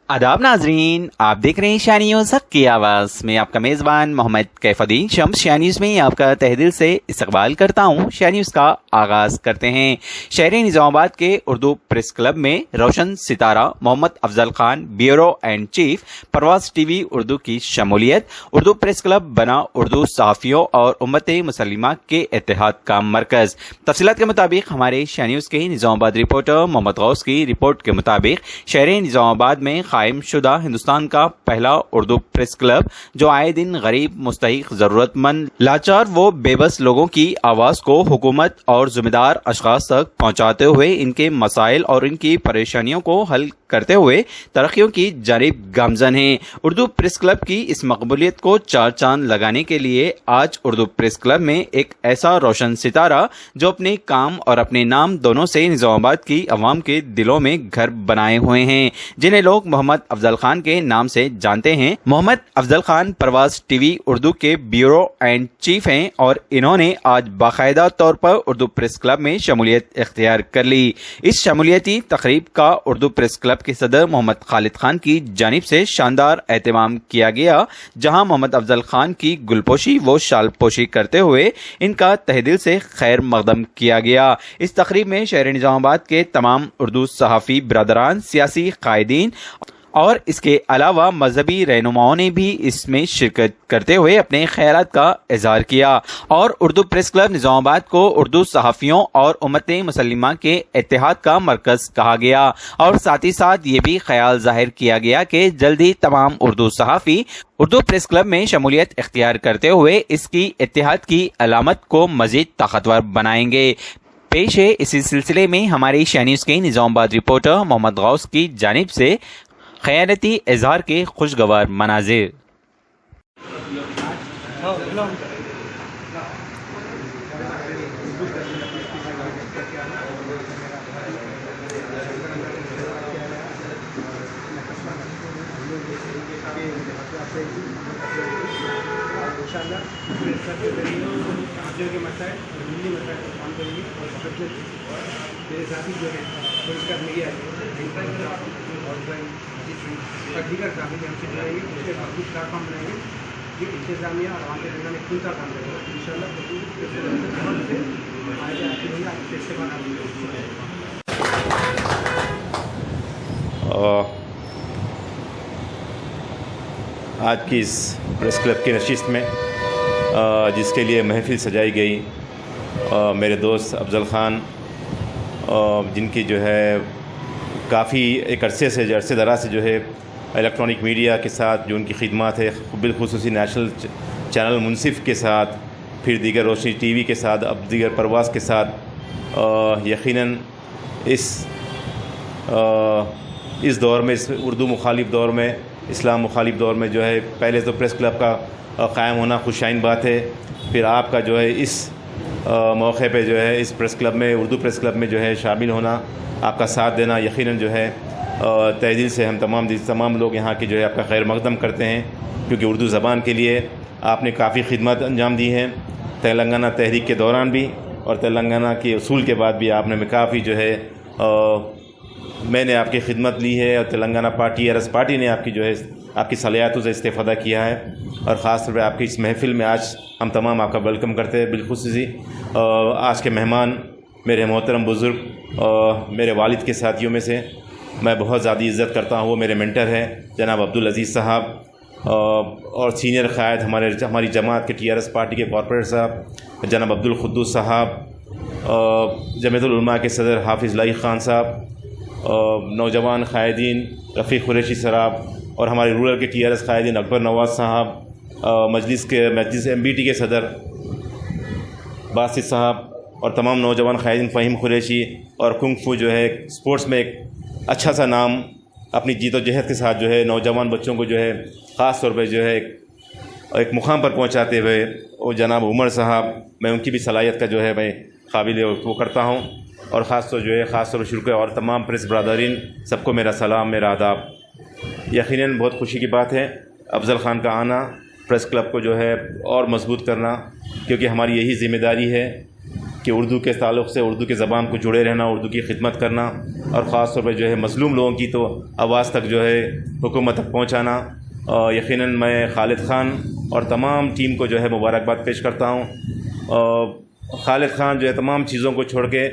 आदाब नाजरीन, आप देख रहे हैं शाह न्यूज़ हक़ की आवाज़ में। आपका मेज़बान मोहम्मद कैफुद्दीन शम्स शाह न्यूज़ में आपका तहे दिल से इस्तकबाल करता हूँ। शाह न्यूज़ का आगाज़ करते हैं। शहर निज़ामाबाद के उर्दू प्रेस क्लब में रोशन सितारा Mohammad Afzal Khan bureau and chief Parwaz TV Urdu की शमूलियत। उर्दू प्रेस क्लब बना उर्दू सहाफ़ियों और उम्मत मुसलिमा के इत्तेहाद का मरकज़। तफसीलात के मुताबिक हमारे शाह न्यूज़ के निज़ामाबाद रिपोर्टर मोहम्मद गौस की रिपोर्ट के मुताबिक शहर निज़ामाबाद में कायम शुदा हिंदुस्तान का पहला उर्दू प्रेस क्लब, जो आए दिन गरीब, मुस्तहिक, जरूरतमंद, लाचार व बेबस लोगों की आवाज को हुकूमत और जिम्मेदार अशखास तक पहुंचाते हुए इनके मसाइल और इनकी परेशानियों को हल करते हुए तरक्कियों की जानिब गामजन है। उर्दू प्रेस क्लब की इस मकबूलियत को चार चांद लगाने के लिए आज उर्दू प्रेस क्लब में एक ऐसा रोशन सितारा जो अपने काम और अपने नाम दोनों से निज़ामाबाद की अवाम के दिलों में घर बनाए हुए हैं, जिन्हें लोग मोहम्मद अफजल खान के नाम से जानते हैं। मोहम्मद अफजल खान परवाज़ टीवी उर्दू के ब्यूरो एंड चीफ हैं और इन्होंने आज बाकायदा तौर पर उर्दू प्रेस क्लब में शमूलियत इख्तियार कर ली। इस शमूलियती तकरीब का उर्दू प्रेस क्लब के सदर मोहम्मद खालिद खान की जानिब से शानदार एहतमाम किया गया, जहां मोहम्मद अफजल खान की गुलपोशी व शालपोशी करते हुए इनका तहे दिल से खैर मकदम किया गया। इस तकरीब में शहर निज़ामाबाद के तमाम उर्दू सहाफ़ी बरदरान, सियासी कायदीन और इसके अलावा मजहबी रहनुमाओं ने भी इसमें शिरकत करते हुए अपने ख्यालात का इजहार किया और उर्दू प्रेस क्लब निज़ामाबाद को उर्दू सहाफ़ियों और उम्मत मुसलिमा के इत्तेहाद का मरकज़ कहा गया। और साथ ही साथ ये भी ख्याल जाहिर किया गया कि जल्द ही तमाम उर्दू सहाफ़ी उर्दू प्रेस क्लब में शमूलियत इख्तियार करते हुए इसकी इत्तेहाद की अलामत को मज़ीद ताकतवर बनाएंगे। पेश है इसी सिलसिले में हमारे शाह न्यूज़ के निज़ामाबाद रिपोर्टर मोहम्मद गौस की जानिब से ख़यानती इजहार के खुशगवार मनाजिर। मेरे साथी जो है पुरस्कार मीडिया और दीगर काफ़ी हमसे जुड़ेंगे, उसके बाद कुछ प्लेटफॉर्म बनाएंगे जो इंतजामिया और आम जनता में खुलता काम करेगा। इंशाल्लाह आगे आपके लिए आपसे इस्तेमाल आज की इस प्रेस क्लब की नशिस्त में जिसके लिए महफिल सजाई गई, मेरे दोस्त अफजल ख़ान जिनकी जो है काफ़ी एक अरसे दराज से जो है इलेक्ट्रॉनिक मीडिया के साथ जो उनकी खिदमत है, बिलखुसूसी नेशनल चैनल मुनसिफ के साथ, फिर दीगर रोशनी टीवी के साथ, अब दीगर परवाज़ के साथ, यकीनन इस दौर में, इस उर्दू मुखालिफ दौर में, इस्लाम मुखालिफ दौर में जो है पहले तो प्रेस क्लब का क़ायम होना खुशाइन बात है, फिर आपका जो है इस मौके पे जो है इस प्रेस क्लब में, उर्दू प्रेस क्लब में जो है शामिल होना, आपका साथ देना, यकीनन जो है तहे दिल से हम तमाम लोग यहाँ के जो है आपका खैर मकदम करते हैं, क्योंकि उर्दू ज़बान के लिए आपने काफ़ी खिदमत अंजाम दी है। तेलंगाना तहरीक के दौरान भी और तेलंगाना के उसूल के बाद भी आपने काफ़ी जो है मैंने आपकी खिदमत ली है और तेलंगाना पार्टी आरएस पार्टी ने आपकी जो है आपकी सलाहियतों से इस्तेफ़ादा किया है। और ख़ास तौर पर आपकी इस महफ़िल में आज हम तमाम आपका वेलकम करते हैं। बिलखुसूसी आज के मेहमान मेरे मोहतरम बुज़ुर्ग मेरे वालिद के साथियों में से मैं बहुत ज़्यादा इज़्ज़त करता हूँ, वो मेरे मेंटर हैं जनाब अब्दुल अज़ीज़ साहब और सीनियर क़ायद हमारी जमात के टीआरएस पार्टी के कॉरपोरेटर साहब जनाब अब्दुल क़ुद्दूस साहब, जमीयतुल उलमा के सदर हाफिज़ लाइक ख़ान साहब, नौजवान क़ायदीन रफ़ीक़ कुरैशी साहब और हमारे रूरल के टीआरएस क़ायदीन अकबर नवाज़ साहब, मजलिस एमबीटी के सदर बासित साहब और तमाम नौजवान क़ायदीन, फ़हीम कुरैशी और कुंग फू जो है स्पोर्ट्स में एक अच्छा सा नाम अपनी जीदोजहद के साथ जो है नौजवान बच्चों को जो है ख़ास तौर पर जो है एक मुकाम पर पहुंचाते हुए वो जनाब उमर साहब, मैं उनकी भी सलाहियत का जो है मैं काबिल वो करता हूं। और ख़ास तौर जो है ख़ास तौर शुरू और तमाम प्रेस बरादरीन सबको मेरा सलाम, मेरा आदाब। यकीनन बहुत खुशी की बात है अफजल ख़ान का आना, प्रेस क्लब को जो है और मजबूत करना, क्योंकि हमारी यही ज़िम्मेदारी है कि उर्दू के ताल्लुक़ से उर्दू की ज़बान को जुड़े रहना, उर्दू की खिदमत करना और ख़ास तौर पर जो है मज़लूम लोगों की तो आवाज़ तक जो है हुकूमत तक पहुँचाना। यकीनन मैं खालिद ख़ान और तमाम टीम को जो है मुबारकबाद पेश करता हूँ। खालिद ख़ान जो है तमाम चीज़ों को छोड़ के,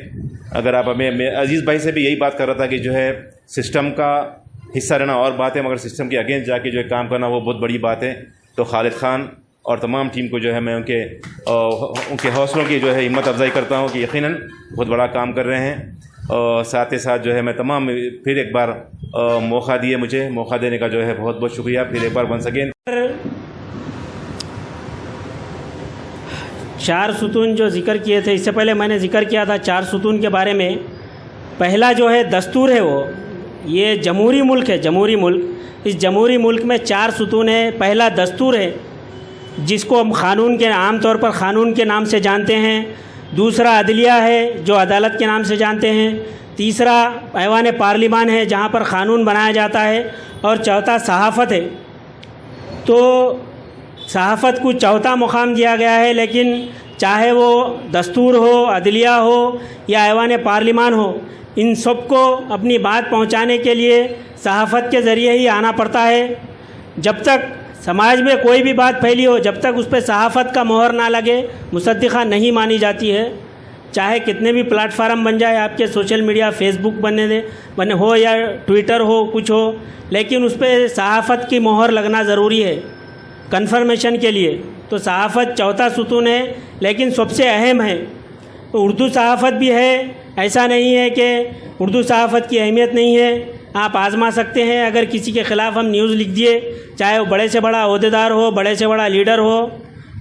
अगर आप मैं अज़ीज़ भाई से भी यही बात कर रहा था कि जो है सिस्टम का हिस्सा रहना और बात है, मगर सिस्टम के अगेंस्ट जाके जो है काम करना वो बहुत बड़ी बात है। तो खालिद ख़ान और तमाम टीम को जो है मैं उनके हौसलों की जो है हिम्मत अफजाई करता हूँ कि यकीनन बहुत बड़ा काम कर रहे हैं। साथ ही साथ जो है मैं तमाम फिर एक बार मौका दिए, मुझे मौका देने का जो है बहुत बहुत शुक्रिया फिर एक बार वंस अगेन। 4 सुतून जो ज़िक्र किए थे, इससे पहले मैंने ज़िक्र किया था 4 सुतून के बारे में। पहला जो है दस्तूर है, वो ये जमहूरी मुल्क है, जमहूरी मुल्क। इस जमहूरी मुल्क में 4 सुतून है। पहला दस्तूर है जिसको हम क़ानून के आम तौर पर क़ानून के नाम से जानते हैं। दूसरा अदलिया है जो अदालत के नाम से जानते हैं। तीसरा ऐवान पार्लिमान है जहाँ पर क़ानून बनाया जाता है। और चौथा सहाफ़त है। तो सहाफ़त को चौथा मुकाम दिया गया है, लेकिन चाहे वो दस्तूर हो, अदलिया हो या ऐवान पार्लिमान हो, इन सब को अपनी बात पहुंचाने के लिए सहाफ़त के ज़रिए ही आना पड़ता है। जब तक समाज में कोई भी बात फैली हो, जब तक उस पर सहाफ़त का मोहर ना लगे, मुसद्दिक़ा नहीं मानी जाती है। चाहे कितने भी प्लेटफार्म बन जाए, आपके सोशल मीडिया, फेसबुक बने हो या ट्विटर हो, कुछ हो, लेकिन उस पर सहाफ़त की मोहर लगना ज़रूरी है कन्फर्मेशन के लिए। तो सहाफ़त चौथा सुतून है, लेकिन सबसे अहम है। तो उर्दू सहाफ़त भी है, ऐसा नहीं है कि उर्दू सहाफ़त की अहमियत नहीं है। आप आज़मा सकते हैं। अगर किसी के ख़िलाफ़ हम न्यूज़ लिख दिए, चाहे वो बड़े से बड़ा ओहदेदार हो, बड़े से बड़ा लीडर हो,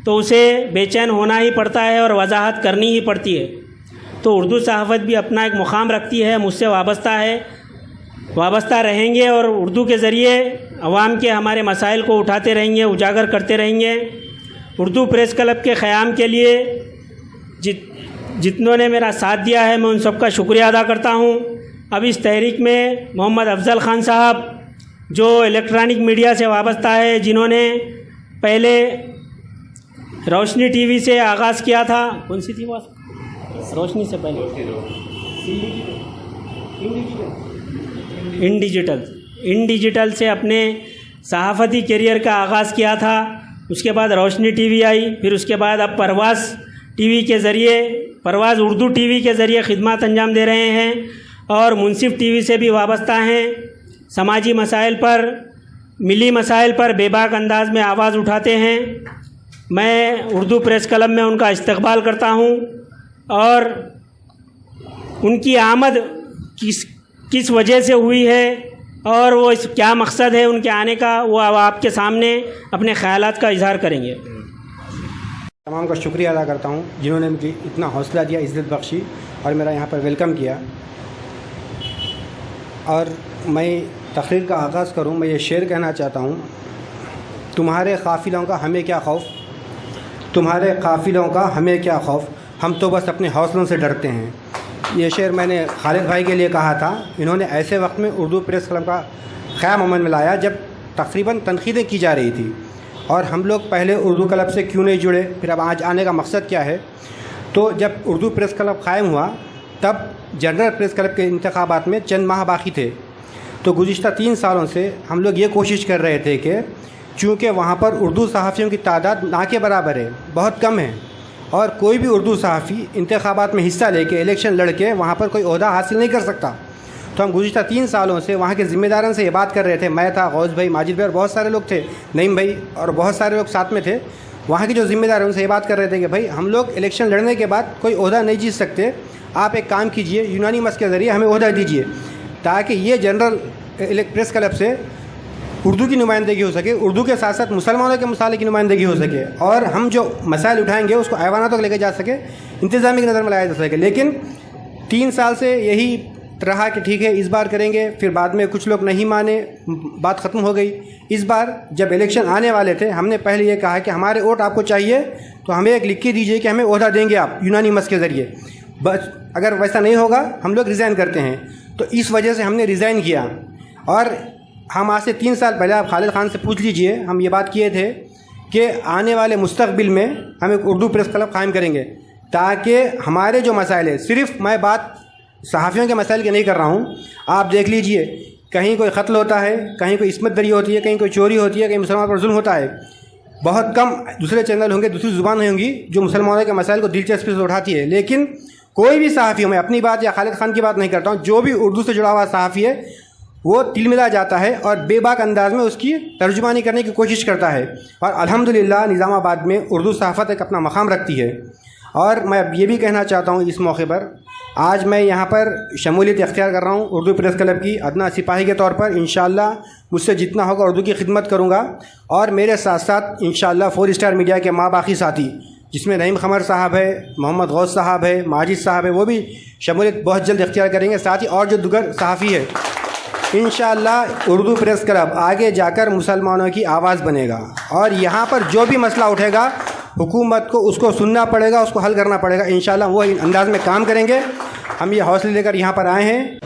तो उसे बेचैन होना ही पड़ता है और वजाहत करनी ही पड़ती है। तो उर्दू सहाफ़त भी अपना एक मुकाम रखती है, मुझसे वाबस्ता है, वाबस्ता रहेंगे और उर्दू के ज़रिए अवाम के हमारे मसाइल को उठाते रहेंगे, उजागर करते रहेंगे। उर्दू प्रेस क्लब के क़याम के लिए जितनों ने मेरा साथ दिया है, मैं उन सब का शुक्रिया अदा करता हूँ। अब इस तहरीक में मोहम्मद अफजल ख़ान साहब जो इलेक्ट्रॉनिक मीडिया से वाबस्ता है, जिन्होंने पहले रोशनी टीवी से आगाज़ किया था। कौन सी थी वो? रोशनी से पहले इन डिजिटल से अपने सहाफ़ती करियर का आगाज़ किया था। उसके बाद रोशनी टीवी आई, फिर उसके बाद अब परवाज़ टीवी के ज़रिए, परवाज़ उर्दू टीवी के ज़रिए खिदमत अंजाम दे रहे हैं। और मुनसिफ टीवी से भी वाबस्ता हैं। समाजी मसाइल पर, मिली मसाइल पर बेबाक अंदाज में आवाज़ उठाते हैं। मैं उर्दू प्रेस क्लब में उनका इस्तकबाल करता हूँ और उनकी आमद किस वजह से हुई है और वो क्या मकसद है उनके आने का, वो आपके सामने अपने ख़यालात का इजहार करेंगे। तमाम का शुक्रिया अदा करता हूँ जिन्होंने मुझे इतना हौसला दिया, इज़्ज़त बख्शी और मेरा यहाँ पर वेलकम किया। और मैं तकरीर का आगाज़ करूँ, मैं ये शेर कहना चाहता हूँ, तुम्हारे काफ़िलों का हमें क्या खौफ, तुम्हारे काफ़िलों का हमें क्या खौफ, हम तो बस अपने हौसलों से डरते हैं। ये शेर मैंने खालिद भाई के लिए कहा था। इन्होंने ऐसे वक्त में उर्दू प्रेस क्लब का क़याम अमल में लाया जब तकरीबन तनक़ीदें की जा रही थी और हम लोग पहले उर्दू क्लब से क्यों नहीं जुड़े, फिर अब आज आने का मकसद क्या है। तो जब उर्दू प्रेस क्लब क़ायम हुआ तब जनरल प्रेस क्लब के इंतखाबात में चंद माह बाकी थे। तो गुज़िश्ता 3 सालों से हम लोग ये कोशिश कर रहे थे कि चूँकि वहाँ पर उर्दू सहाफ़ियों की तादाद ना के बराबर है, बहुत कम है, और कोई भी उर्दू सहाफ़ी इंतखाबात में हिस्सा लेके इलेक्शन लड़के वहाँ पर कोई ओहदा हासिल नहीं कर सकता। तो हम गुज़िश्ता 3 सालों से वहाँ के ज़िम्मेदारों से ये बात कर रहे थे। मैं था, गौस भाई, माजिद भाई और बहुत सारे लोग थे, नईम भाई और बहुत सारे लोग साथ में थे। वहाँ के जो ज़िम्मेदार उनसे ये बात कर रहे थे कि भाई हम लोग इलेक्शन लड़ने के बाद कोई ओहदा नहीं जीत सकते, आप एक काम कीजिए, यूनानिमस के ज़रिए हमें ओहदा दीजिए ताकि ये जनरल प्रेस क्लब से उर्दू की नुमाइंदगी हो सके, उर्दू के साथ साथ मुसलमानों के मसाले की नुमाइंदगी हो सके और हम जो मसाइल उठाएंगे उसको ऐवाना तक लेके जा सके, इंतज़ामी की नज़र में लाया जा सके। लेकिन 3 साल से यही रहा कि ठीक है इस बार करेंगे, फिर बाद में कुछ लोग नहीं माने, बात ख़त्म हो गई। इस बार जब इलेक्शन आने वाले थे हमने पहले ये कहा कि हमारे वोट आपको चाहिए तो हमें एक लिख के दीजिए कि हमें ओहदा देंगे आप यूनानिमस के ज़रिए। बस अगर वैसा नहीं होगा हम लोग रिज़ाइन करते हैं। तो इस वजह से हमने रिज़ाइन किया और हम आज से 3 साल पहले, आप खालिद ख़ान से पूछ लीजिए, हम ये बात किए थे कि आने वाले मुस्तक़बिल में हम एक उर्दू प्रेस क्लब क़ायम करेंगे। ताकि हमारे जो मसाइल है, सिर्फ मैं बात सहाफ़ियों के मसाइल की नहीं कर रहा हूँ, आप देख लीजिए कहीं कोई कत्ल होता है, कहीं कोई इस्मत दरी होती है, कहीं कोई चोरी होती है, कहीं मुसलमान पर जुल्म होता है। बहुत कम दूसरे चैनल होंगे, दूसरी ज़ुबान होंगी जो मुसलमानों के मसाइल को दिलचस्पी से उठाती है, लेकिन कोई भी सहाफ़ी, मैं अपनी बात या खालिद खान की बात नहीं करता हूँ, जो भी उर्दू से जुड़ा हुआ सहाफ़ी है वो तिलमिला जाता है और बेबाक अंदाज में उसकी तर्जुमानी करने की कोशिश करता है। और अल्हम्दुलिल्लाह निज़ामाबाद में उर्दू सहाफ़त एक अपना मकाम रखती है। और मैं ये भी कहना चाहता हूँ इस मौके पर, आज मैं यहाँ पर शमूलियत इख्तियार कर रहा हूँ उर्दू प्रेस क्लब की अदना सिपाही के तौर पर। इंशाअल्लाह मुझसे जितना होगा उर्दू की खिदमत करूँगा। और मेरे साथ साथ इंशाअल्लाह 4 स्टार मीडिया के माँ बाकी साथी, जिसमें नईम खमर साहब है, मोहम्मद गौस साहब है, माजिद साहब है, वो भी शमूलियत बहुत जल्द इख्तियार करेंगे। साथ ही और जो दुगर सहाफ़ी है, इंशाअल्लाह उर्दू प्रेस क्लब आगे जाकर मुसलमानों की आवाज़ बनेगा। और यहाँ पर जो भी मसला उठेगा हुकूमत को उसको सुनना पड़ेगा, उसको हल करना पड़ेगा। इंशाअल्लाह वो इन अंदाज में काम करेंगे। हम ये हौसले लेकर यहाँ पर आए हैं।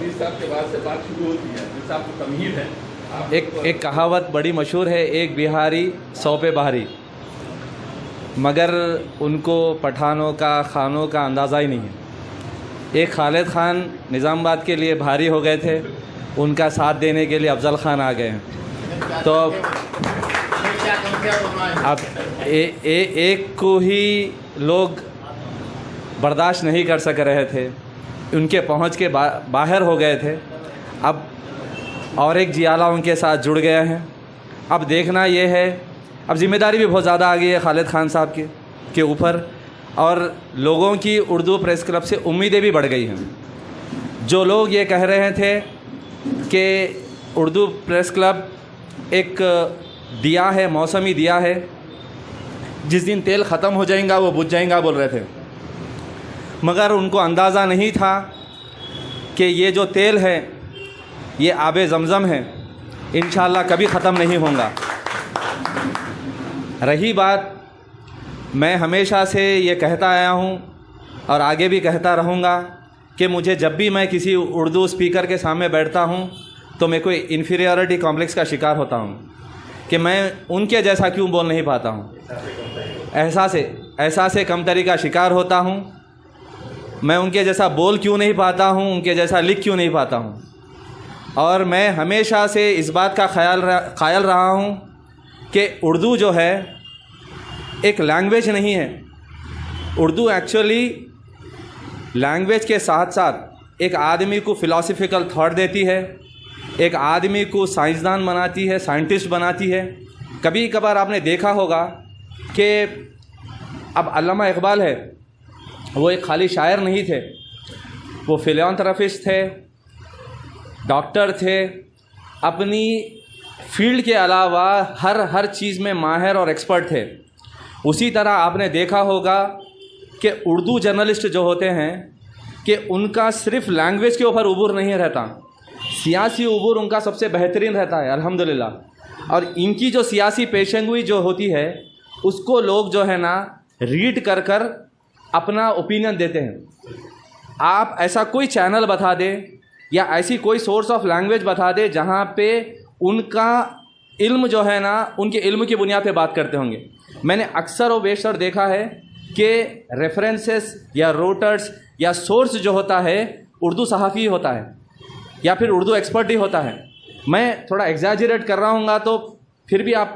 एक कहावत बड़ी मशहूर है, एक बिहारी 100 पे भारी, मगर उनको पठानों का खानों का अंदाज़ा ही नहीं है। एक खालिद खान निज़ामाबाद के लिए भारी हो गए थे, उनका साथ देने के लिए अफजल खान आ गए हैं। तो अब एक को ही लोग बर्दाश्त नहीं कर सक रहे थे, उनके पहुंच के बाहर हो गए थे। अब और एक जियाला उनके साथ जुड़ गया है। अब देखना ये है, अब ज़िम्मेदारी भी बहुत ज़्यादा आ गई है खालिद खान साहब के ऊपर, और लोगों की उर्दू प्रेस क्लब से उम्मीदें भी बढ़ गई हैं। जो लोग ये कह रहे थे कि उर्दू प्रेस क्लब एक दिया है, मौसमी दिया है, जिस दिन तेल ख़त्म हो जाएगा वो बुझ जाएगा बोल रहे थे, मगर उनको अंदाज़ा नहीं था कि ये जो तेल है ये आबे ज़मज़म है, इंशाअल्लाह कभी ख़त्म नहीं होगा। रही बात, मैं हमेशा से ये कहता आया हूँ और आगे भी कहता रहूँगा कि मुझे जब भी मैं किसी उर्दू स्पीकर के सामने बैठता हूँ तो मैं कोई इन्फीरियरिटी कॉम्प्लेक्स का शिकार होता हूँ कि मैं उनके जैसा क्यों बोल नहीं पाता हूँ। एहसास कमतरी का शिकार होता हूँ। मैं उनके जैसा बोल क्यों नहीं पाता हूँ, उनके जैसा लिख क्यों नहीं पाता हूँ। और मैं हमेशा से इस बात का ख़याल रहा हूँ कि उर्दू जो है एक लैंग्वेज नहीं है। उर्दू एक्चुअली लैंग्वेज के साथ साथ एक आदमी को फ़िलासफ़िकल थॉट देती है, एक आदमी को साइंसदान बनाती है, साइंटिस्ट बनाती है। कभी कभार आपने देखा होगा कि अब अल्लामा इकबाल है, वो एक खाली शायर नहीं थे, वो फिलैंथ्रोपिस्ट थे, डॉक्टर थे, अपनी फील्ड के अलावा हर चीज़ में माहिर और एक्सपर्ट थे। उसी तरह आपने देखा होगा कि उर्दू जर्नलिस्ट जो होते हैं कि उनका सिर्फ लैंग्वेज के ऊपर उबूर नहीं रहता, सियासी उबूर उनका सबसे बेहतरीन रहता है अल्हम्दुलिल्लाह। और इनकी जो सियासी पेशेंगोई जो होती है उसको लोग जो है ना रीड कर कर अपना ओपिनियन देते हैं। आप ऐसा कोई चैनल बता दें या ऐसी कोई सोर्स ऑफ लैंग्वेज बता दें जहाँ पे उनका इल्म जो है ना उनके इल्म की बुनियाद पे बात करते होंगे। मैंने अक्सर व बेशतर देखा है कि रेफरेंसेस या रोटर्स या सोर्स जो होता है उर्दू सहाफ़ी होता है या फिर उर्दू एक्सपर्ट ही होता है। मैं थोड़ा एग्जैजरेट कर रहा हूँगा तो फिर भी आप